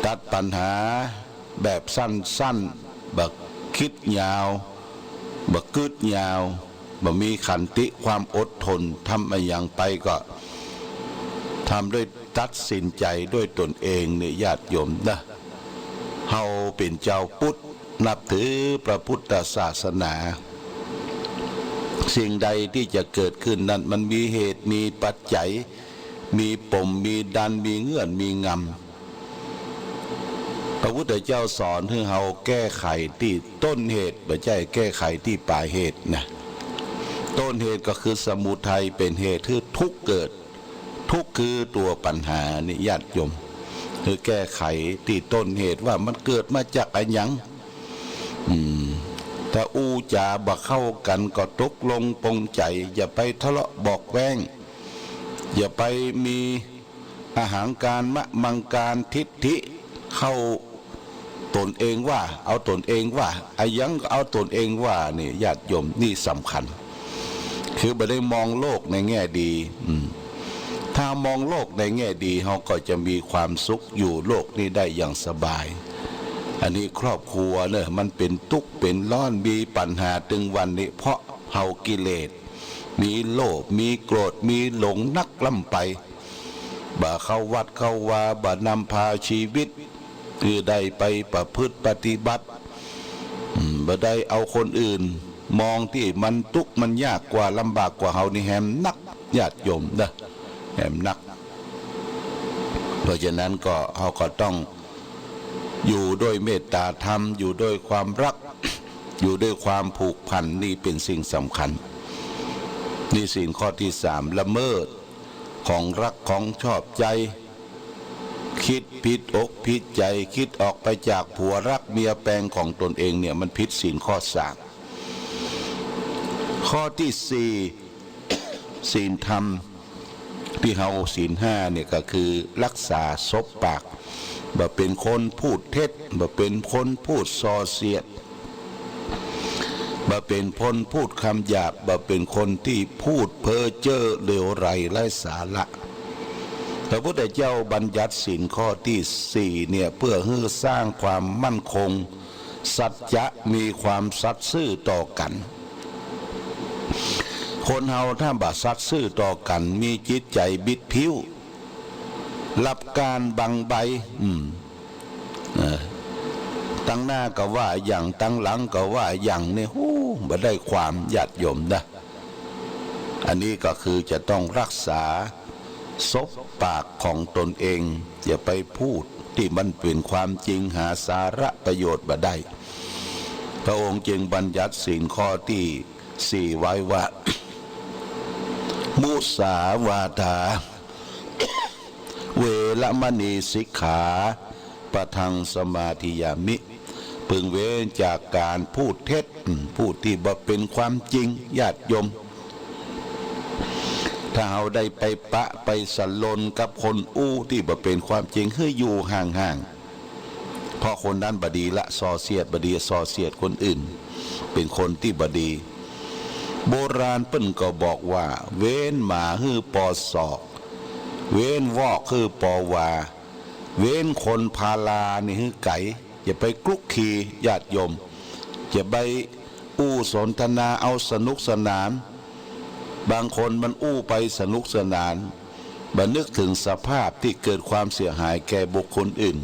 Speaker 1: ตัดปัญหาแบบสั้นๆบักคิดยาวบักกึดยาวบัมีขันติความอดทนทำอะไรอย่างไปก็ทำด้วยตัดสินใจด้วยตนเองเนี่ยญาติโยมนะเฮาเป็นเจ้าพุทธนับถือพระพุทธศาสนาสิ่งใดที่จะเกิดขึ้นนั้นมันมีเหตุมีปัจจัยมีปมมีดันมีเงื่อนมีงำพระพุทธเจ้าสอนให้เราแก้ไขที่ต้นเหตุไม่ใช่แก้ไขที่ปลายเหตุนะต้นเหตุก็คือสมุทัยเป็นเหตุที่ทุกข์เกิดทุกข์คือตัวปัญหานี่ญาติโยมคือแก้ไขที่ต้นเหตุว่ามันเกิดมาจากอะไรหยังถ้าอู้จาบ่เข้ากันก็ตกลงปงใจอย่าไปทะเลาะบอกแว้งอย่าไปมีอาหารการมะมังการทิฏฐิเข้าตนเองว่าเอาตนเองว่าไอ้ยังเอาตนเองว่านี่ญาติโยมนี่สำคัญคือไม่ได้มองโลกในแง่ดีถ้ามองโลกในแง่ดีเราก็จะมีความสุขอยู่โลกนี้ได้อย่างสบายอันนี้ครอบครัวเนี่ยมันเป็นทุกข์เป็นร้อนมีปัญหาถึงวันนี้เพราะเฮากิเลสมีโลภมีโกรธมีหลงนักล่ำไป บ่เข้าวัดเข้าวาบ่นำพาชีวิตคือได้ไปประพฤติปฏิบัติบ่ได้เอาคนอื่นมองที่มันทุกข์มันยากกว่าลำบากกว่าเฮานี่แหมนักญาติโยมนะแหมนักเพราะฉะนั้นก็เฮาก็ต้องอยู่ด้วยเมตตาธรรมอยู่ด้วยความรักอยู่ด้วยความผูกพันนี่เป็นสิ่งสำคัญนี่ศีลข้อที่3ละเมิดของรักของชอบใจคิดผิดอกผิดใจคิดออกไปจากผัวรักเมียแปลงของตนเองเนี่ยมันผิดศีลข้อ3ข้อที่4ศีลธรรมที่เฮาศีล5เนี่ยก็คือรักษาซบปากบ่เป็นคนพูดเท็จบ่เป็นคนพูดส่อเสียดบ่เป็นคนพูดคำหยาบบ่เป็นคนที่พูดเพ้อเจ้อเลวไหลไร้สาระพระพุทธเจ้าบัญญัติศีลข้อที่4เนี่ยเพื่อให้สร้างความมั่นคงสัจจะมีความสัตย์ซื่อต่อกันคนเฮาถ้าบ่สัตย์ซื่อต่อกันมีจิตใจบิดผิวรับการบังใบตั้งหน้าก็ว่าอย่างตั้งหลังก็ว่าอย่างนี่บ่ได้ความญาติโยมนะอันนี้ก็คือจะต้องรักษาซบปากของตนเองอย่าไปพูดที่มันเป็นความจริงหาสาระประโยชน์บ่ได้พระองค์จึงบัญญัติศีลข้อที่4ไว้ว่ามุสาวาทาเวรมณีสิกขาปะทังสมาธิยามิพึงเว้นจากการพูดเท็จพูดที่บ่เป็นความจริงญาติโยมถ้าเราได้ไปปะไปสลนกับคนอู้ที่บ่เป็นความจริงให้อยู่ห่างๆเพราะคนนั้นบดีละส่อเสียดบดีส่อเสียดคนอื่นเป็นคนที่บดีโบราณเปิ้นก็บอกว่าเว้นหมาฮือปอศอกเว้นวอกคือปอวาเว้นคนพาลานี่ฮือไก่อย่าไปกลุกขีญาติโยมอย่าไปอู้สนทนาเอาสนุกสนานบางคนมันอู้ไปสนุกสนานบันนึกถึงสภาพที่เกิดความเสียหายแก่บุคคลอื่น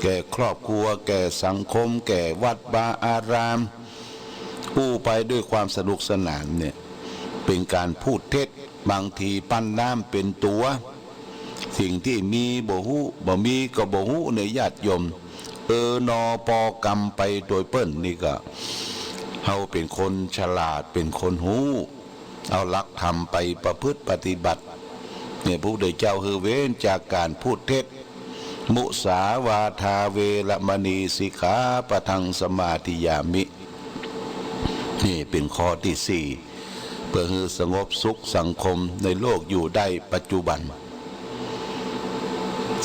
Speaker 1: แก่ครอบครัวแก่สังคมแก่วัดบาอารามอู้ไปด้วยความสนุกสนานเนี่ยเป็นการพูดเท็จบางทีปั้นน้ำเป็นตัวสิ่งที่มีบ่ฮู้บ่มีก็บ่ฮู้ในญาติโยมนอปอกรรมไปโดยเปิ้นนี่ก็เฮาเป็นคนฉลาดเป็นคนฮู้เอาหลักธรรมไปประพฤติปฏิบัติเนี่ยพระพุทธเจ้าคือเว้นจากการพูดเท็จมุสาวาทาเวรมณีสิกขาปะทังสมาธิยามินี่เป็นข้อที่4เพื่อให้สงบสุขสังคมในโลกอยู่ได้ปัจจุบัน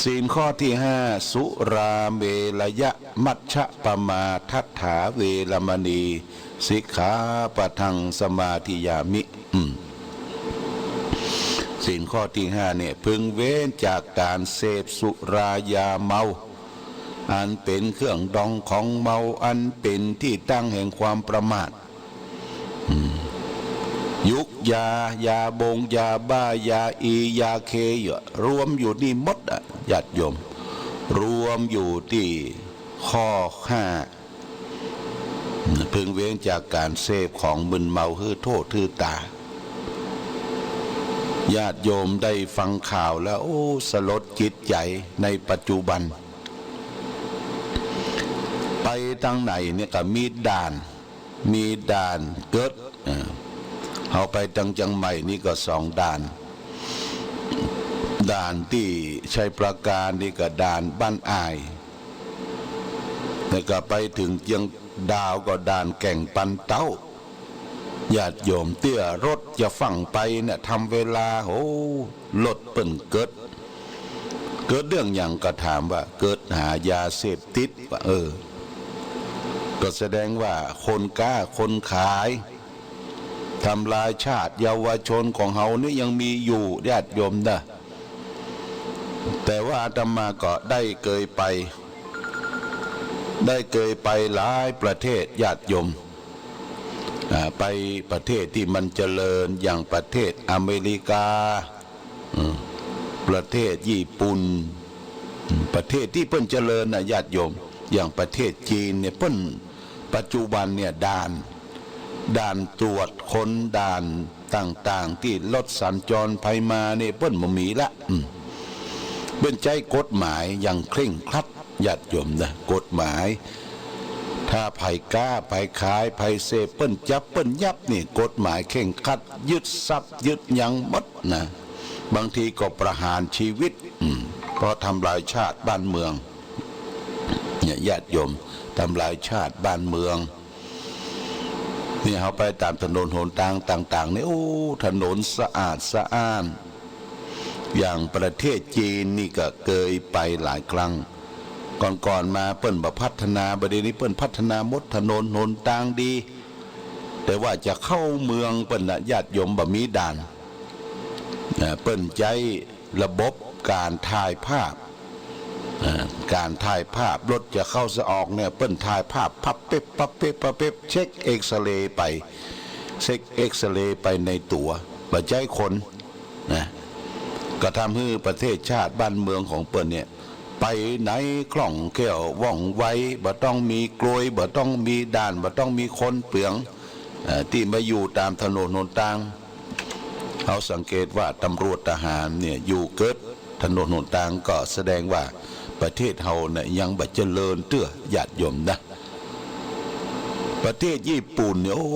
Speaker 1: ศีลข้อที่5สุราเมรยะมัชฌะปมาทัฏฐาเวรมณีสิกขาปะทังสมาธิยามิศีลข้อที่5เนี่ยพึงเว้นจากการเสพสุรายาเมาอันเป็นเครื่องดองของเมาอันเป็นที่ตั้งแห่งความประมาทยุกยาบงยาบ้ายาอียาเครวมอยู่นี่หมดญาติโยมรวมอยู่ที่ข้อ5พึงเว้นจากการเสพของมึนเมาคือโทษคือตาญาติโยมได้ฟังข่าวแล้วสลดจิตใจในปัจจุบันไปทางไหนเนี่ยก็มีด่านเกิดเอาไปทางจังใหม่นี่ก็2ด่านที่ชัยประการนี่ก็ด่านบ้านอายแล้วก็ไปถึงยังดาวก็ด่านแก่งปันเต้าญาติโยมเตี้ยรถจะฝั่งไปเนี่ยทำเวลารถเปิ่นเกิดเรื่องอย่างก็ถามว่าเกิดหายาเสพติดว่าก็แสดงว่าคนกล้าคนขายทำลายชาติเยาวชนของเฮานี่ยังมีอยู่ญาติโยมนะแต่ว่าอาตมาก็ได้เคยไปหลายประเทศญาติโยมไปประเทศที่มันเจริญอย่างประเทศอเมริกา ประเทศญี่ปุ่นประเทศที่เพิ่นเจริญนะญาติโยมอย่างประเทศจีนเนี่ยเพิ่นปัจจุบันเนี่ยด่านตรวจคนด่านต่างๆที่รถสัญจรไปมาเนี่ยเพิ่นบ่มีละเป็นใจกฎหมายอย่างเคร่งครัดญาติโยมนะกฎหมายถ้าไผกล้าไผขายไผเสพเปิ้นจับเปิ้นยับนี่กฎหมายเคร่งครัดยึดทรัพย์ยึดหยังหมดนะบางทีก็ประหารชีวิตเพราะทำลายชาติบ้านเมืองเนี่ยญาติโยมทำลายชาติบ้านเมืองนี่เขาไปตามถนนหนทางต่างๆนี่โอ้ถนนสะอาดสะอ้านอย่างประเทศจีนนี่ก็เคยไปหลายครั้งก่อนมาเปิ้นบ่พัฒนาประเดี๋ยวนี้เปิ้นพัฒนาหมดถนนหนทางดีแต่ว่าจะเข้าเมืองเปิ้นน่ะญาติโยมบ่มีด่านเปิ้นใจระบบการถ่ายภาพรถจะเข้าจะออกเนี่ยเปิ้นถ่ายภาพพับเป๊บพับเป๊บพับเป๊บเช็คเอ็กซเรย์ไปเช็คเอ็กซเรย์ไปในตั๋วบ่ใจคนนะก็ทำให้ประเทศชาติบ้านเมืองของเปิ้นเนี่ยไปไหนคล่องแคล่วว่องไวบ่ต้องมีกลวยบ่ต้องมีด่านบ่ต้องมีคนเปลืองที่มาอยู่ตามถนนหนทางเขาสังเกตว่าตำรวจทหารเนี่ยอยู่เกิดถนนหนทางก็แสดงว่าประเทศเฮาเนี่ยยังบ่เจริญเตื้อญาติโยมนะประเทศญี่ปุ่นเนี่ยโอ้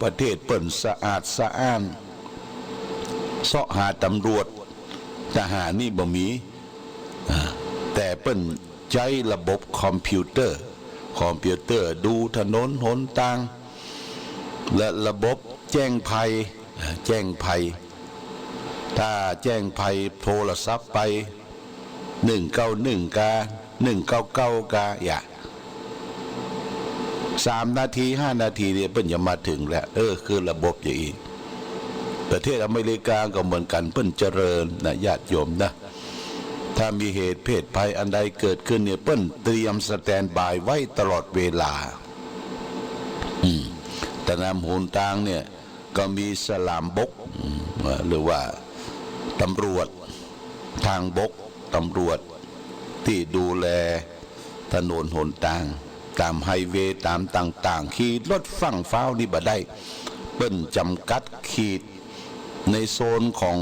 Speaker 1: ประเทศเปิ้นสะอาดสะอ้านเสาะหาตำรวจทหารนี่บ่มีแต่เปิ้นใช้ระบบคอมพิวเตอร์ดูถนนหนทางและระบบแจ้งภัยถ้าแจ้งภัยโทรศัพท์ไป191กา199กาอย่า3 นาที5 นาทีเนี่ยเปิ้นจะมาถึงแล้วคือระบบอย่างนี้ประเทศอเมริกาก็เหมือนกันเปิ้นเจริญนะญาติโยมนะถ้ามีเหตุเพศภัยอันใดเกิดขึ้นเนี่ยเปิ้นเตรียมสแตนบายไว้ตลอดเวลาแต่นำหนทางเนี่ยก็มีสลามบกหรือว่าตำรวจทางบกตำรวจที่ดูแลถนนหนทางตามไฮเวย์ตามต่างๆขี่รถฝั่งฟ้าวนี่บ่ได้เปิ้นจำกัดขีดในโซนของ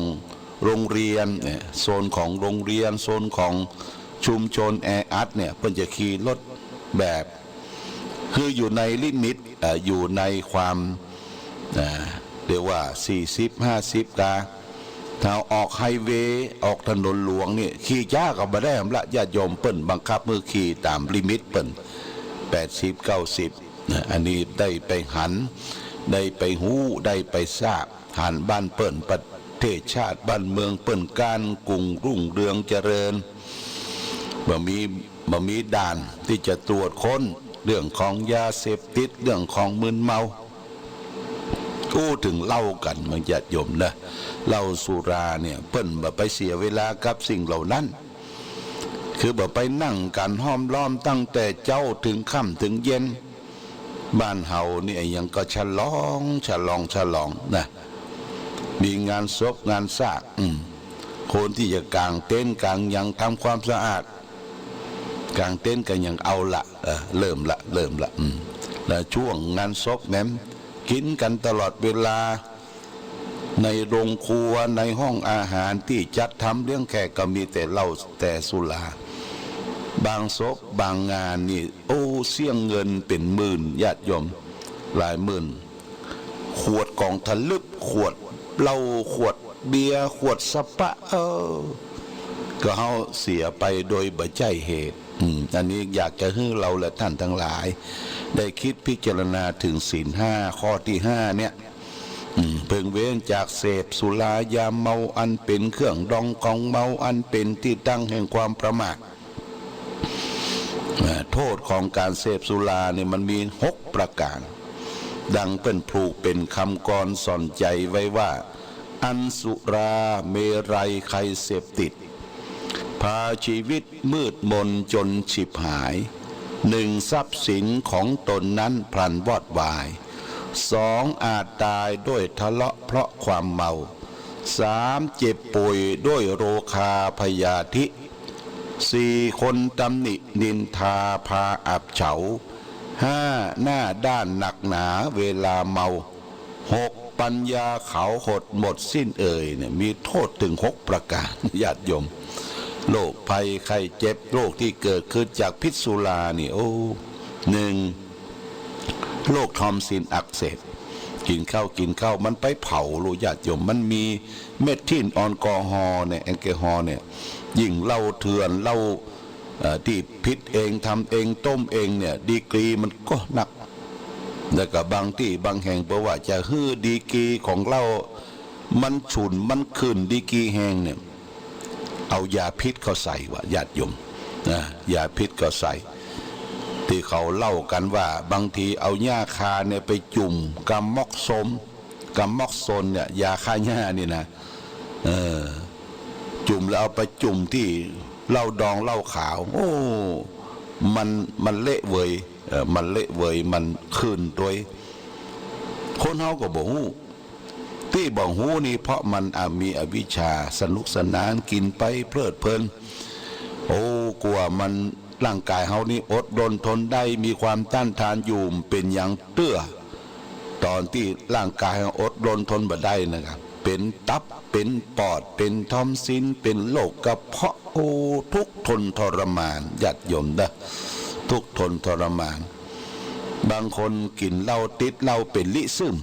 Speaker 1: โรงเรียนเนี่ยโซนของโรงเรียนโซนของชุมชนแออัดเนี่ยเพิ่นจะขี่รถแบบคืออยู่ในลิมิตอยู่ในความเรียกว่า40-50 กาถ้าออกไฮเวย์ออกถนนหลวงนี่ขี่ช้าก็บ่ได้ละญาติโยมเปิ้นบังคับมือขี่ตามลิมิตเปิ้น80-90อันนี้ได้ไปหันได้ไปหูได้ไปทราบหันบ้านเปิ้นประเทศชาติบ้านเมืองเปิ้นการกุ้งรุ่งเรืองเจริญบ่มีด่านที่จะตรวจค้นเรื่องของยาเสพติดเรื่องของมึนเมาถึงเล่ากันมันญาติโยมนะเหล้าสุราเนี่ยเปิ้นบ่ไปเสียเวลากับสิ่งเหล่านั้นคือบ่ไปนั่งกันห้อมล้อมตั้งแต่เจ้าถึงค่ำถึงเย็นบ้านเฮานี่ยังก็ฉลองนะมีงานศพงานซากคนที่จะกางเต็นท์กางยังทำความสะอาดกางเต็นท์กันยังเอาละเริ่มละแล้วช่วงงานศพแหนมกินกันตลอดเวลาในโรงครัวในห้องอาหารที่จัดทำเรื่องแขกก็มีแต่เหล้าแต่สุราบางศพบางงานนี่เสี่ยงเงินเป็นหมื่นญาติโยมหลายหมื่นขวดกองทะลึกขวดเหล้าขวดเบียร์ขวดสปะก็เฮาเสียไปโดยบ่ใจเหตุอันนี้อยากจะให้เราและท่านทั้งหลายได้คิดพิจารณาถึงศีล 5ข้อที่5เนี่ยเพิ่งเว้นจากเสพสุรายาเมาอันเป็นเครื่องดองกองเมาอันเป็นที่ตั้งแห่งความประมาทโทษของการเสพสุราเนี่ยมันมี6 ประการดังเป็นผูกเป็นคำกรสอนใจไว้ว่าอันสุราเมรัยใครเสพติดพาชีวิตมืดมนจนฉิบหาย1ทรัพย์สินของตนนั้นพลันวอดวาย2อาจตายด้วยทะเลาะเพราะความเมา 3. เจ็บป่วยด้วยโรคาพยาธิ 4. คนตำหนินินทาพาอับเฉา 5. หน้าด้านหนักหนาเวลาเมา 6. ปัญญาเขาหดหมดสิ้นเนี่ยมีโทษถึง6ประการญาติโยมโรคภัยไข้เจ็บโรคที่เกิดขึ้นจากพิษสุรานี่1. โรคทอมซินอักเสบกินข้าวมันไปเผาลูกญาติโยมมันมีเมทิลแอลกอฮอล์เนี่ยแอลกอฮอล์เนี่ยยิ่งเหล้าเถื่อนเหล้าที่พิษเองทำเองต้มเองเนี่ยดีกรีมันก็หนักแล้วก็บางที่บางแห่งเพราะว่าจะฮื้อดีกรีของเหล้ามันฉุนมันขึ้นดีกรีแห้งเนี่ยเอายาพิษเขาใส่ว่าญาติโยมนะยาพิษก็ใส่ที่เขาเล่ากันว่าบางทีเอาหญ้าคาเนี่ยไปจุ่มกัมม็อกโซนเนี่ยยาฆ่าหญ้านี่นะจุ่มแล้วเอาไปจุ่มที่เหล้าดองเหล้าขาวมันเละเวยมันขึ้นตัวคนเฮาก็บอกฮู้ที่บอกฮู้นี่เพราะมันมีอวิชชาสนุกสนานกินไปเพลิดเพลินกลัวมันร่างกายเฮานี่อดรนทนได้มีความต้านทานอยู่เป็นอย่างเตื้อตอนที่ร่างกายอดรนทนบ่ได้นะครับเป็นตับเป็นปอดเป็นทอมซินเป็นโรคกระเพาะทุกทนทรมานญาติโยมนะทุกทนทรมานบางคนกินเหล้าติดเหล้าเป็นลิซึม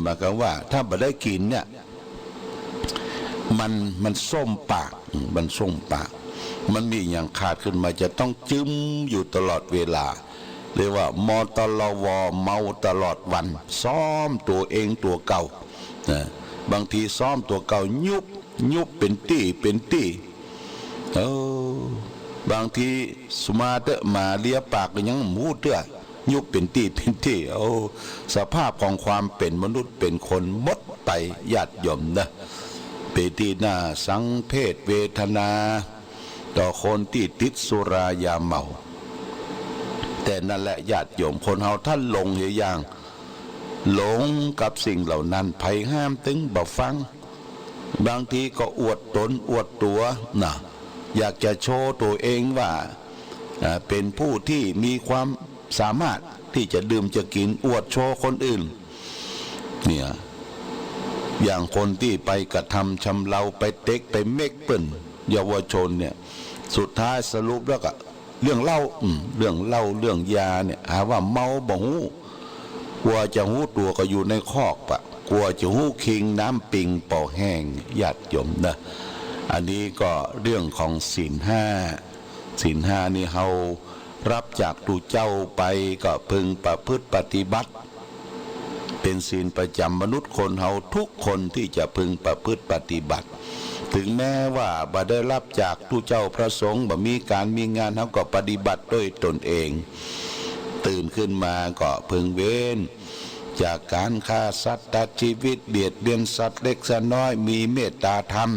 Speaker 1: หมายความว่าถ้าบ่ได้กินเนี่ยมันส้มปากมันมีอย่างขาดขึ้นมาจะต้องจึ้มอยู่ตลอดเวลาเรียกว่ามตลวเมาตลอดวันซ้อมตัวเองตัวเก่าบางทีซ้อมตัวเก่ายุบเป็นตี้บางทีสมาเตมาเลียปากยังหมูเตื้อยุบเป็นตี้สภาพของความเป็นมนุษย์เป็นคนหมดไปญาติโยมนะเปตีหน้าสังเพศเวทนาต่อคนที่ติดสุรายาเมาแต่นั่นแหละญาติโยมคนเฮาท่านหลงอย่างหลงกับสิ่งเหล่านั้นไผห้ามตึงบ่ฟังบางทีก็อวดตนอวดตัวนะอยากจะโชว์ตัวเองว่าเป็นผู้ที่มีความสามารถที่จะดื่มจะกินอวดโชว์คนอื่นเนี่ยอย่างคนที่ไปกระทำชำเราไปเต็กไปเมกเปิ่นเยาวชนเนี่ยสุดท้ายสรุปแล้วก็เรื่องเหล้าเรื่องยาเนี่ยหาว่าเมาบ่ฮู้กลัวจะหู้ตัวก็อยู่ในคอกปะกลัวจะหู้คิงน้ำปิงเป่าแห้งญาติโยมนะอันนี้ก็เรื่องของศีลห้านี่เฮารับจากตูเจ้าไปก็พึงประพฤติปฏิบัติเป็นศีลประจำมนุษย์คนเฮาทุกคนที่จะพึงประพฤติปฏิบัติถึงแม้ว่าบ่ได้รับจากตูเจ้าพระสงฆ์บ่มีการมีงานเฮาก็ปฏิบัติด้วยตนเองตื่นขึ้นมาก็พึงเว้นจากการฆ่าสัตว์ตัดชีวิตเบียดเบียนสัตว์เล็กสัตว์น้อยมีเมตตาธรรม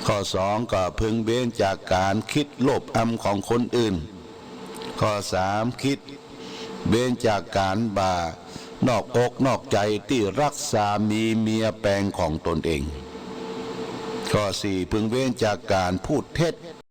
Speaker 1: ข้อ2ก็พึงเว้นจากการคิดโลภอำของคนอื่นข้อ3คิดเว้นจากการนอกอกนอกใจที่รักสามีเมียแปลงของตนเองข้อ4พึงเว้นจากการพูดเท็จ